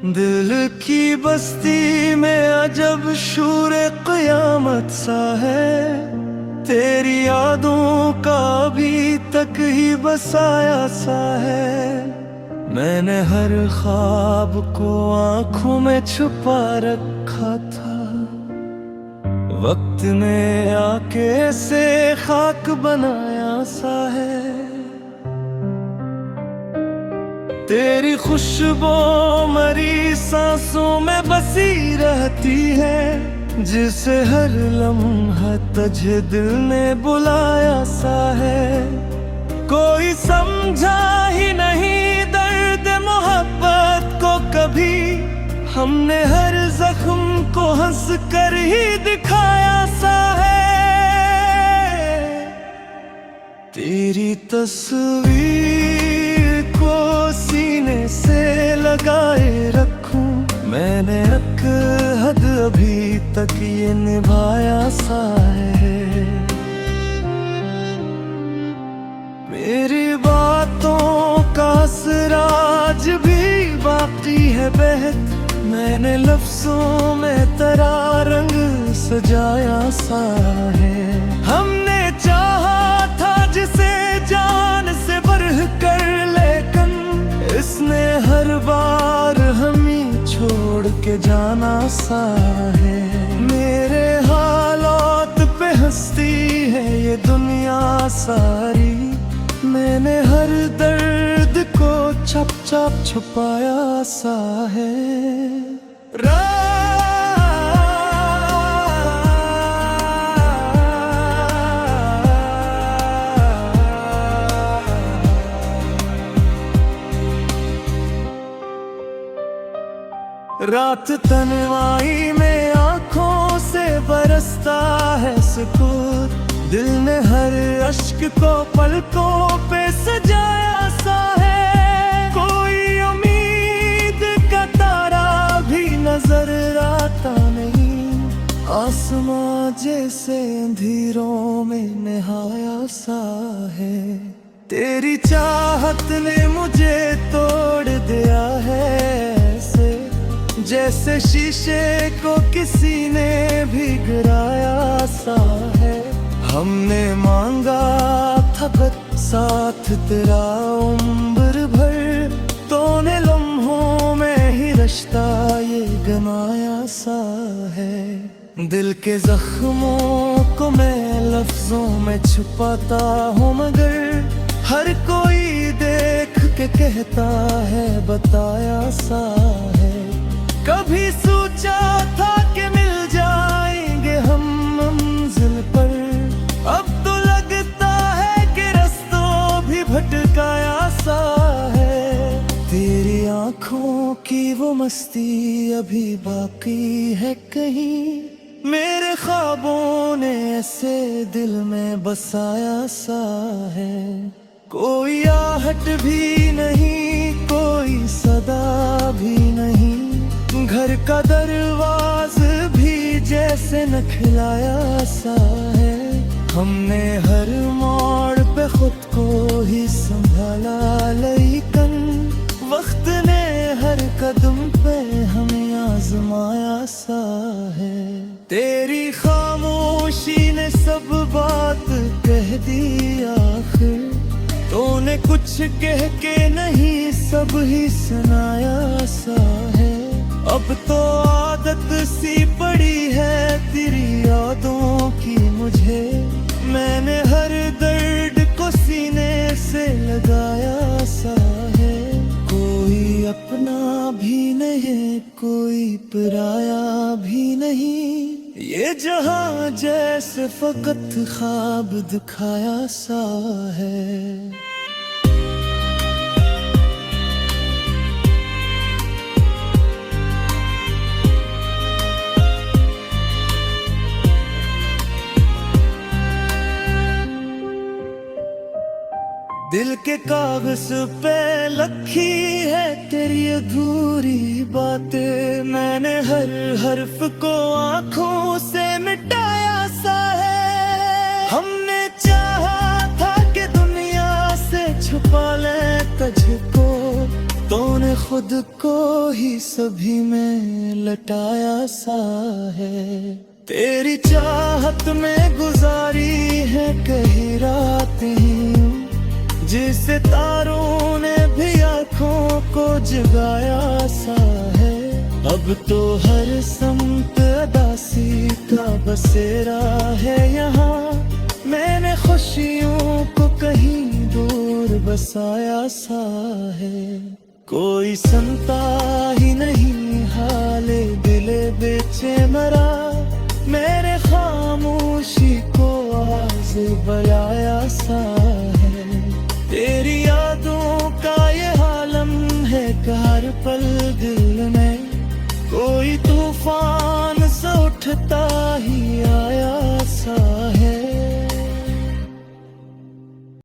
दिल की बस्ती में अजब शूर क़यामत सा है। तेरी यादों का अभी तक ही बसाया सा है। मैंने हर ख्वाब को आंखों में छुपा रखा था। वक्त ने आके से खाक बनाया सा है। तेरी खुशबू मरी सांसों में बसी रहती है, जिसे हर लम्हा तुझे दिल ने बुलाया सा है। कोई समझा ही नहीं दर्द मोहब्बत को कभी, हमने हर जख्म को हंस कर ही दिखाया सा है। तेरी तस्वीर को सीने से लगाए रखूं, मैंने हद अभी तक ये निभाया सा है। मेरी बातों का असर आज भी बाकी है बहत, मैंने लफ्जों में तेरा रंग सजाया सा है। हमने चाहा था जिसे जान से बढ़ कर, लेकिन इसने हर बार हमें छोड़ के जाना सा है। मेरे हालात पे हंसती है ये दुनिया सारी, मैंने हर दर्द को छप छप छुपाया सा है। रात तन्हाई में आंखों से बरसता है सुकून, दिल ने हर अश्क को पलकों पे सजाया सा है। कोई उम्मीद का तारा भी नजर आता नहीं, आसमां जैसे अंधेरों में नहाया सा है। तेरी चाहत ने मुझे तोड़ दिया है ऐसे, जैसे शीशे को किसी ने भी गिराया सा है। हमने मांगा था खत साथ तेरा उम्र भर, तूने लम्हों में ही रिश्ता ये गमाया सा है। दिल के जख्मों को मैं लफ्जों में छुपाता हूँ, मगर हर कोई देख के कहता है बताया सा है। कभी सोचा था कि मिल जाएंगे हम मंजिल पर, अब तो लगता है कि रास्तों भी भटकाया सा है। तेरी आंखों की वो मस्ती अभी बाकी है कहीं, मेरे ख्वाबों ने ऐसे दिल में बसाया सा है। कोई आहट भी नहीं, कोई सदा भी नहीं, घर का दरवाज भी जैसे न खिलाया सा है। हमने हर मोड़ पे खुद को ही संभाला, लेकिन वक्त ने हर कदम पे हमें आजमाया सा है। तेरी खामोशी ने सब बात कह दी आखिर, तूने कुछ कह के नहीं सब ही सुनाया सा है। अब तो आदत सी पड़ी है तेरी यादों की मुझे, मैंने हर दर्द को सीने से लगाया सा है। कोई अपना भी नहीं, कोई पराया भी नहीं, ये जहां जैसे फकत ख्वाब दिखाया सा है। दिल के कागज पे लिखी है तेरी अधूरी बातें, मैंने हर हर्फ को आंखों से मिटाया सा है। हमने चाहा था कि दुनिया से छुपा ले तुझको, तूने खुद को ही सभी में लटाया सा है। तेरी चाहत में गुजारी है कई रातें, जिसे तारों ने भी आँखों को जगाया सा है। अब तो हर समत अदासी का बसेरा है यहाँ, मैंने खुशियों को कहीं दूर बसाया सा है। कोई सुनता ही नहीं हाले दिले बेचे मरा, मेरे खामोशी को आवाज बुलाया सा है। तेरी यादों का ये आलम है हर पल दिल में, कोई तूफान